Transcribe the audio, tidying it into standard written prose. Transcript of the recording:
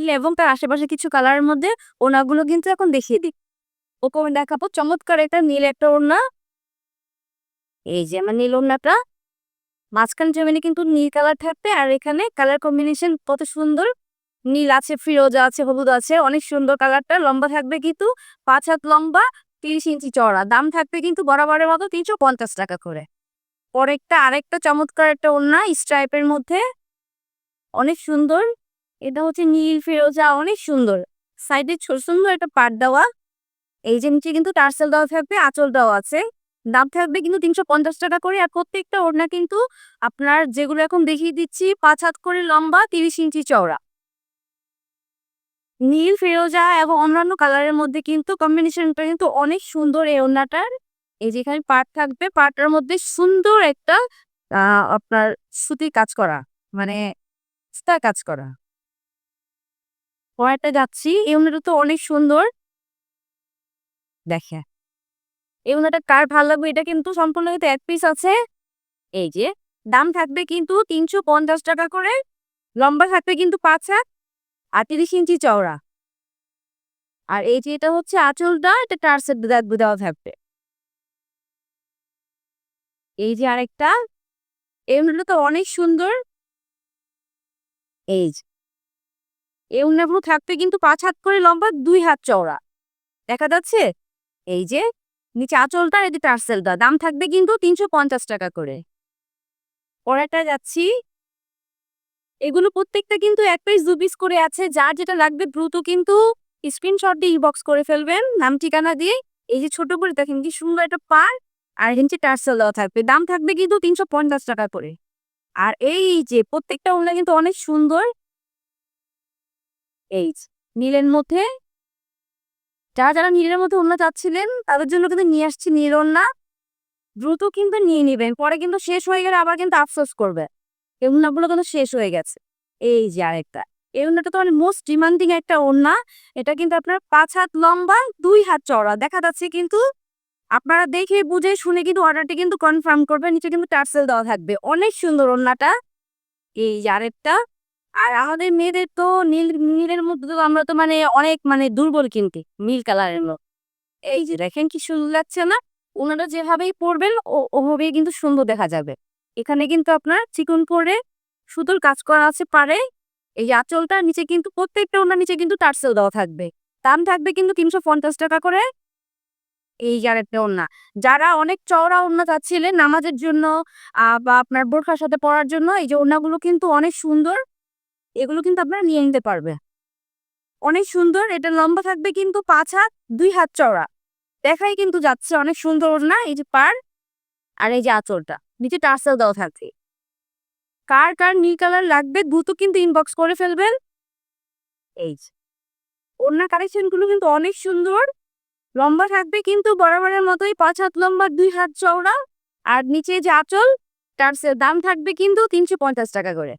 নীল এবং তার আশেপাশে কিছু কালারের মধ্যে ওড়নাগুলো কিন্তু এখন দেখিয়ে দিই। ওকে দেখাবো চমৎকার একটা নীল একটা ওড়না। এই যে আমার নীল ওড়নাটা, মাঝখান জমিনে কিন্তু নীল কালার থাকবে আর এখানে কালার কম্বিনেশন কত সুন্দর। নীল আছে, ফিরোজা আছে, হলুদ আছে, অনেক সুন্দর কালারটা। লম্বা থাকবে কিন্তু 5 হাত লম্বা, 30 ইঞ্চি চওড়া। দাম থাকবে কিন্তু বরাবরের মতো 350 টাকা করে। পরেরটা আরেকটা চমৎকার একটা ওড়না স্ট্রাইপের মধ্যে, অনেক সুন্দর। এটা হচ্ছে নীল ফিরোজা, অনেক সুন্দর। সাইডে সুন্দর একটা পাট দেওয়া। এই যে নিচে কিন্তু টার্সেল দেওয়া থাকবে, আঁচল দেওয়া আছে। দাম থাকবে কিন্তু 350 টাকা করে। আর প্রত্যেকটা ওড়না কিন্তু আপনার যেগুলো এখন দেখিয়ে দিচ্ছি 5 হাত করে লম্বা, 30 ইঞ্চি চওড়া। নীল ফিরোজা এবং অন্যান্য কালারের মধ্যে কিন্তু কম্বিনেশনটা কিন্তু অনেক সুন্দর এই ওড়নাটার। এই যে এখানে পাট থাকবে, পাটটার মধ্যে সুন্দর একটা আপনার সুতি কাজ করা, মানে স্টার কাজ করা। পরেরটা যাচ্ছি, এই ওড়নাটা তো অনেক সুন্দর। দেখে এই ওড়নাটা কার ভালো লাগবে, এটা কিন্তু সম্পূর্ণ কিন্তু এক পিস আছে। এই যে দাম থাকবে কিন্তু 350 টাকা করে। লম্বা থাকবে কিন্তু 5 হাত আর 30 ইঞ্চি চওড়া। আর এই যে এটা হচ্ছে আঁচলটা, এটা টার্সেল দেওয়া থাকবে। এই যে আরেকটা, এই ওড়নাটা তো অনেক সুন্দর। এই যে এই ওড়নাগুলো থাকবে কিন্তু 5 হাত করে লম্বা, 2 হাত চওড়া। দেখা যাচ্ছে? এই যে নিচে আঁচলটা, এই যে টার্সেলটা। দাম থাকবে কিন্তু 350 টাকা করে। পরেরটা যাচ্ছি, এগুলো প্রত্যেকটা কিন্তু 1 পিস 2 পিস করে আছে। যার যেটা লাগবে দ্রুত কিন্তু স্ক্রিনশট দিয়ে ইনবক্স করে ফেলবেন নাম ঠিকানা দিয়ে। এই যে ছোট করে দেখেন কি সুন্দর একটা পাড় আর নিচে টার্সেল দেওয়া থাকবে। দাম থাকবে কিন্তু 350 টাকা করে। আর এই যে প্রত্যেকটা ওড়না কিন্তু অনেক সুন্দর। এই যে নীলের মধ্যে, যারা নীলের মধ্যে ওড়না চাচ্ছিলেন তাদের জন্য কিন্তু নিয়ে আসছি নীল ওড়না। দ্রুত কিন্তু নিয়ে নিবেন, পরে কিন্তু শেষ হয়ে গেলে আবার কিন্তু আফসোস করবে। এই ওড়নাগুলো কিন্তু শেষ হয়ে গেছে। এই যে আরেকটা, এই ওড়নাটা তো মানে মোস্ট ডিমান্ডিং একটা ওড়না। এটা কিন্তু আপনার 5 হাত লম্বা, 2 হাত চওড়া। দেখা যাচ্ছে কিন্তু আপনারা দেখে বুঝে শুনে কিন্তু অর্ডারটি কিন্তু কনফার্ম করবেন। নিচে কিন্তু টার্সেল দেওয়া থাকবে। অনেক সুন্দর ওড়নাটা। এই যে আরেকটা। আর আমাদের মেয়েদের তো নীলের মধ্যে তো আমরা তো মানে অনেক মানে দুর্বল কিন্তু নীল কালারের মধ্যে। এই যে দেখেন কি সুন্দর লাগছে না? ওনারা যেভাবেই পরবেন ওভাবেই কিন্তু সুন্দর দেখা যাবে। এখানে কিন্তু আপনার চিকন করে সুতোর কাজ করা আছে পাড়ে। এই যে আঁচলটার নিচে কিন্তু প্রত্যেকটা ওড়নার নিচে কিন্তু টার্সেল দেওয়া থাকবে। দাম থাকবে কিন্তু 350 টাকা করে। এই যে আরেকটা ওড়না। যারা অনেক চওড়া ওড়না চাচ্ছিলেন নামাজের জন্য বা আপনার বোরখার সাথে পরার জন্য, এই যে ওড়নাগুলো কিন্তু অনেক সুন্দর। এগুলো কিন্তু আপনারা নিয়ে নিতে পারবে। অনেক সুন্দর। এটা লম্বা থাকবে কিন্তু 5 হাত, 2 হাত চওড়া। দেখাই কিন্তু যাচ্ছে অনেক সুন্দর ওড়না। এই যে পাড় আর এই যে আঁচলটা, নিচে টার্সেল দেওয়া থাকবে। কার কার নীল কালার লাগবে দ্রুত কিন্তু ইনবক্স করে ফেলবেন। এই যে ওড়না কালেকশন গুলো কিন্তু অনেক সুন্দর। লম্বা থাকবে কিন্তু বরাবরের মতোই 5 হাত লম্বা, 2 হাত চওড়া। আর নিচে যে আঁচল, টার্সেল। দাম থাকবে কিন্তু 350 টাকা করে।